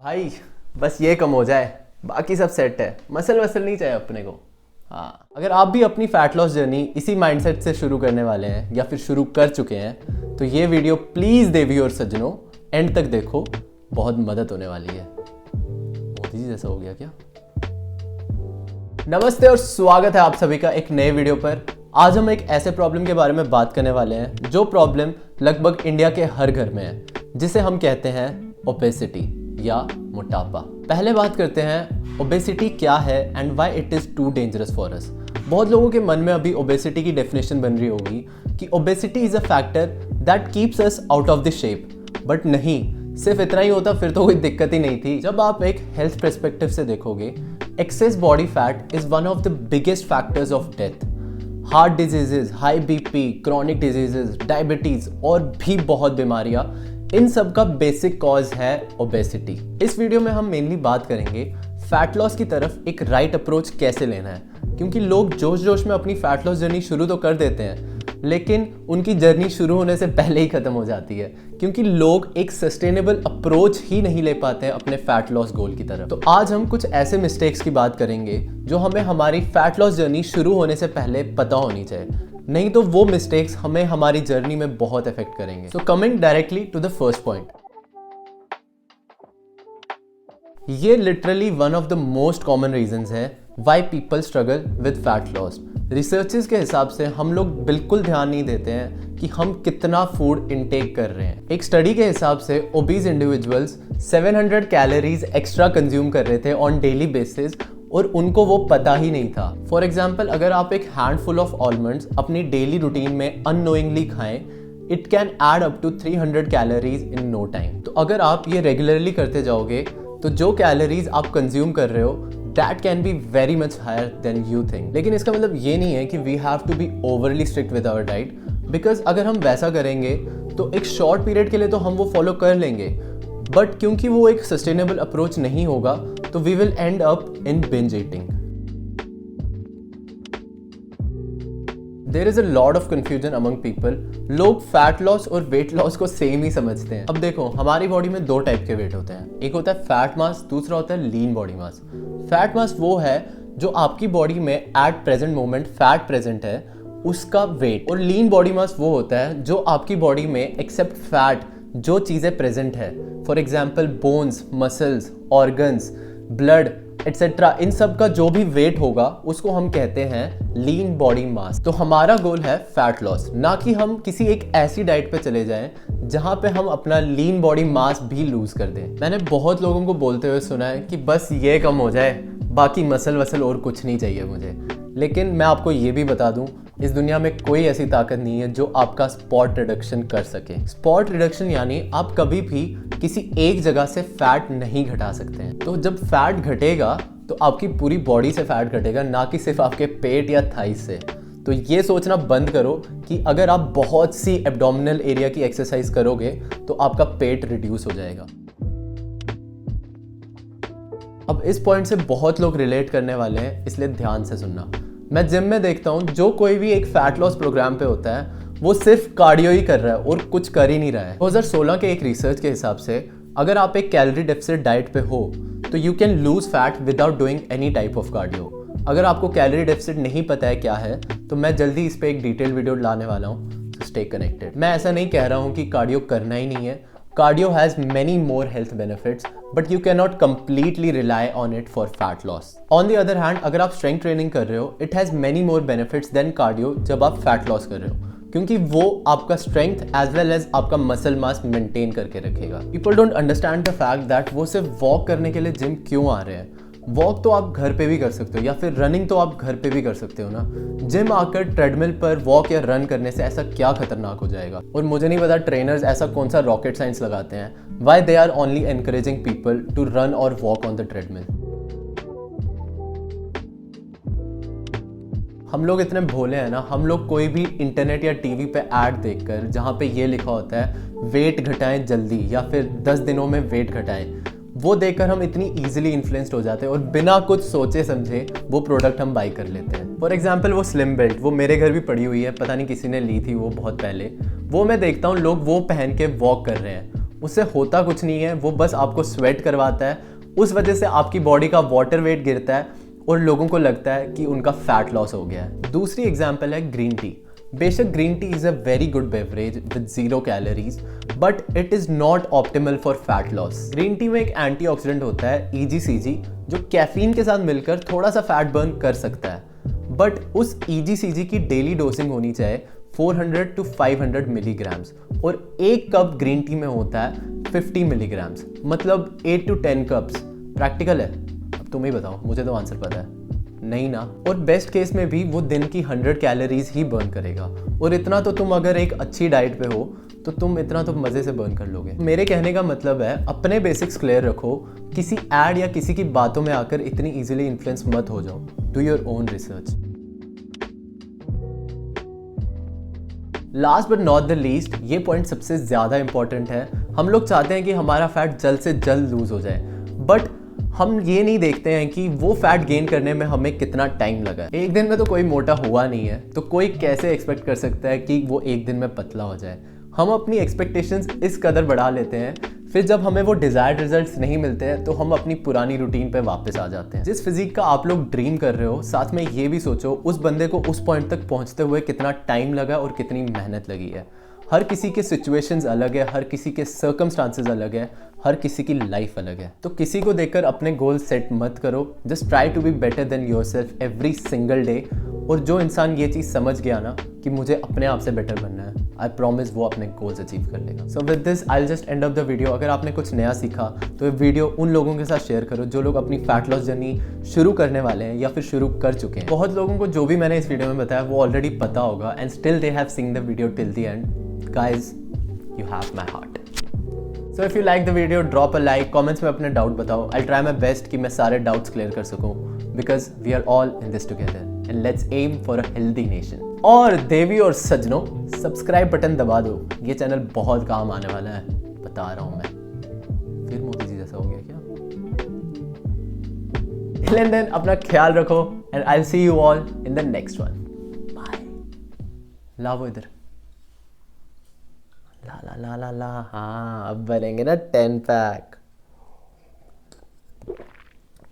भाई बस ये कम हो जाए, बाकी सब सेट है। मसल वसल नहीं चाहिए अपने को। हाँ, अगर आप भी अपनी फैट लॉस जर्नी इसी माइंडसेट से शुरू करने वाले हैं या फिर शुरू कर चुके हैं तो ये वीडियो प्लीज़ देवी और सज्जनों एंड तक देखो, बहुत मदद होने वाली है। मोदी जी जैसा हो गया क्या? नमस्ते और स्वागत है आप सभी का एक नए वीडियो पर। आज हम एक ऐसे प्रॉब्लम के बारे में बात करने वाले हैं जो प्रॉब्लम लगभग इंडिया के हर घर में है, जिसे हम कहते हैं ओबेसिटी या मोटापा। पहले बात करते हैं ओबेसिटी क्या है and why it is too dangerous for us. बहुत लोगों के मन में अभी ओबेसिटी की डेफिनेशन बन रही होगी कि obesity is a factor that keeps us out of the shape, but नहीं, सिर्फ इतना ही होता फिर तो कोई दिक्कत ही नहीं थी। जब आप एक हेल्थ पर्सपेक्टिव से देखोगे, access body fat is one of the biggest factors of death. Heart diseases, high BP, chronic diseases, diabetes और भी बहुत बीमारियां, इन सब का बेसिक कॉज है ओबेसिटी। इस वीडियो में हम मेनली बात करेंगे फैट लॉस की तरफ एक राइट अप्रोच कैसे लेना है, क्योंकि लोग जोश जोश में अपनी फैट लॉस जर्नी शुरू तो कर देते हैं लेकिन उनकी जर्नी शुरू होने से पहले ही खत्म हो जाती है, क्योंकि लोग एक सस्टेनेबल अप्रोच ही नहीं ले पाते हैं अपने फैट लॉस गोल की तरफ। तो आज हम कुछ ऐसे मिस्टेक्स की बात करेंगे जो हमें हमारी फैट लॉस जर्नी शुरू होने से पहले पता होनी चाहिए, नहीं तो वो मिस्टेक्स हमें हमारी जर्नी में बहुत इफेक्ट करेंगे। So coming directly to the first point, ये literally one of the most common reasons है why people struggle with fat loss. Researches के हिसाब से हम लोग बिल्कुल ध्यान नहीं देते हैं कि हम कितना फूड इनटेक कर रहे हैं। एक स्टडी के हिसाब से obese individuals 700 calories extra consume कर रहे थे ऑन डेली बेसिस और उनको वो पता ही नहीं था। फॉर एग्जाम्पल, अगर आप एक हैंडफुल ऑफ आलमंड्स अपनी डेली रूटीन में अननोइंगली खाएं, it can add up to 300 calories in no time. तो अगर आप ये रेगुलरली करते जाओगे तो जो कैलोरीज आप कंज्यूम कर रहे हो that can be very much higher than you think. लेकिन इसका मतलब ये नहीं है कि we have to be overly strict with our diet, because अगर हम वैसा करेंगे तो एक शॉर्ट पीरियड के लिए तो हम वो फॉलो कर लेंगे, बट क्योंकि वो एक सस्टेनेबल अप्रोच नहीं होगा तो we will end up in binge eating. There is a lot of confusion among people. लोग फैट लॉस और वेट लॉस को सेम ही समझते हैं। अब देखो, हमारी बॉडी में दो टाइप के वेट होते हैं, एक होता है फैट मास, दूसरा होता है लीन बॉडी मास। फैट मास वो है जो आपकी बॉडी में at present moment fat present है उसका वेट, और लीन बॉडी मास वो होता है जो आपकी बॉडी में एक्सेप्ट फैट जो चीज़ें प्रेजेंट है, for example bones, muscles, organs, blood etcetera, इन सब का जो भी वेट होगा उसको हम कहते हैं लीन बॉडी मास। तो हमारा गोल है फैट लॉस, ना कि हम किसी एक ऐसी डाइट पे चले जाएं जहां पे हम अपना लीन बॉडी मास भी लूज कर दें। मैंने बहुत लोगों को बोलते हुए सुना है कि बस ये कम हो जाए, बाकी मसल वसल और कुछ नहीं चाहिए मुझे। लेकिन मैं आपको ये भी बता दूं, इस दुनिया में कोई ऐसी ताकत नहीं है जो आपका स्पॉट रिडक्शन कर सके। स्पॉट रिडक्शन यानी आप कभी भी किसी एक जगह से फैट नहीं घटा सकते हैं। तो जब फैट घटेगा तो आपकी पूरी बॉडी से फैट घटेगा, ना कि सिर्फ आपके पेट या थाइस से। तो ये सोचना बंद करो कि अगर आप बहुत सी एब्डोमिनल एरिया की एक्सरसाइज करोगे तो आपका पेट रिड्यूस हो जाएगा। अब इस पॉइंट से बहुत लोग रिलेट करने वाले हैं, इसलिए ध्यान से सुनना। मैं जिम में देखता हूँ जो कोई भी एक फैट लॉस प्रोग्राम पे होता है वो सिर्फ कार्डियो ही कर रहा है और कुछ कर ही नहीं रहा है। 2016 के एक रिसर्च के हिसाब से अगर आप एक कैलोरी डेफिसिट डाइट पे हो तो you can lose fat without doing any type of cardio. अगर आपको कैलोरी डेफिसिट नहीं पता है क्या है तो मैं जल्दी इस पे एक डिटेल वीडियो लाने वाला हूँ, तो स्टे कनेक्टेड। मैं ऐसा नहीं कह रहा हूँ कि कार्डियो करना ही नहीं है। Cardio has many more health benefits, but you cannot completely rely on it for fat loss. On the other hand, अगर आप strength training कर रहे हो, it has many more benefits than cardio जब आप fat loss कर रहे हो, क्योंकि वो आपका strength as well as आपका muscle mass maintain करके रखेगा। People don't understand the fact that वो सिर्फ walk करने के लिए gym क्यों आ रहे हैं। वॉक तो आप घर पे भी कर सकते हो, या फिर रनिंग तो आप घर पे भी कर सकते हो ना। जिम आकर ट्रेडमिल पर वॉक या रन करने से ऐसा क्या खतरनाक हो जाएगा। और मुझे नहीं पता ट्रेनर्स ऐसा कौन सा रॉकेट साइंस लगाते हैं, why they are only encouraging people to run और वॉक ऑन द ट्रेडमिल। हम लोग इतने भोले हैं ना, हम लोग कोई भी इंटरनेट या टीवी पे ऐड देखकर जहाँ पे ये लिखा होता है वेट घटाएं जल्दी या फिर 10 दिनों में वेट घटाएं, वो देखकर हम इतनी इजीली इन्फ्लुएंस्ड हो जाते हैं और बिना कुछ सोचे समझे वो प्रोडक्ट हम बाई कर लेते हैं। फॉर एग्जाम्पल वो स्लिम बेल्ट, वो मेरे घर भी पड़ी हुई है, पता नहीं किसी ने ली थी वो बहुत पहले। वो मैं देखता हूँ लोग वो पहन के वॉक कर रहे हैं, उससे होता कुछ नहीं है, वो बस आपको स्वेट करवाता है, उस वजह से आपकी बॉडी का वाटर वेट गिरता है और लोगों को लगता है कि उनका फैट लॉस हो गया है। दूसरी एग्जाम्पल है ग्रीन टी। बेशक green tea is a very good beverage with 0 calories, but it is not optimal for fat loss. Green tea में एक एंटीऑक्सीडेंट होता है EGCG, जो कैफीन के साथ मिलकर थोड़ा सा फैट बर्न कर सकता है, बट उस EGCG की डेली डोजिंग होनी चाहिए 400 to 500 मिलीग्राम्स, और एक कप ग्रीन टी में होता है 50 मिलीग्राम्स, मतलब 8 to 10 कप्स। प्रैक्टिकल है? अब तुम ही बताओ, मुझे तो आंसर पता है नहीं ना। और बेस्ट केस में भी वो दिन की 100 कैलोरीज ही बर्न करेगा, और इतना तो तुम अगर एक अच्छी डाइट पे हो तो तुम इतना तो मज़े से बर्न कर लोगे। मेरे कहने का मतलब है अपने बेसिक्स क्लियर रखो, किसी ऐड या किसी की बातों में आकर इतनी इजीली इन्फ्लुएंस मत हो जाओ। Do your own research. Last but not the least, ये पॉइंट सबसे ज़्यादा इंपॉर्टेंट है। हम लोग चाहते हैं कि हमारा फैट जल्द से जल्द लूज हो जाए, बट हम ये नहीं देखते हैं कि वो फैट गेन करने में हमें कितना टाइम लगा है। एक दिन में तो कोई मोटा हुआ नहीं है, तो कोई कैसे एक्सपेक्ट कर सकता है कि वो एक दिन में पतला हो जाए। हम अपनी एक्सपेक्टेशंस इस कदर बढ़ा लेते हैं, फिर जब हमें वो डिजायर्ड रिजल्ट्स नहीं मिलते हैं तो हम अपनी पुरानी रूटीन पे वापस आ जाते हैं। जिस फिजिक का आप लोग ड्रीम कर रहे हो, साथ में ये भी सोचो उस बंदे को उस पॉइंट तक पहुंचते हुए कितना टाइम लगा और कितनी मेहनत लगी है। हर किसी के सिचुएशंस अलग है, हर किसी के सर्कमस्टांसेस अलग है, हर किसी की लाइफ अलग है। तो किसी को देखकर अपने गोल सेट मत करो, just try to be better than yourself every single day. और जो इंसान ये चीज़ समझ गया ना कि मुझे अपने आप से बेटर बनना है, आई प्रॉमिस वो अपने गोल्स अचीव कर लेगा। So with this I will just end of the video. अगर आपने कुछ नया सीखा तो ये वीडियो उन लोगों के साथ शेयर करो जो लोग अपनी फैट लॉस जर्नी शुरू करने वाले हैं या फिर शुरू कर चुके हैं। बहुत लोगों को जो भी मैंने इस वीडियो में बताया वो ऑलरेडी पता होगा, and still they have seen the video till the end. Guys, you have my heart. So if you like the video, drop a like, comments में अपने डाउट बताओ। I'll try my best कि मैं सारे doubts clear कर सकूं, because we are all in this together and let's aim for a healthy nation. और देवी और सज्जनों, सब्सक्राइब बटन दबा दो, ये चैनल बहुत काम आने वाला है, बता रहा हूं मैं। फिर मोदी जी जैसा हो गया क्या? Till then अपना ख्याल रखो and I'll see you all in the next one. Bye. लाओ इधर। ला ला ला ला ला, हाँ अब बनेंगे ना 10 पैक।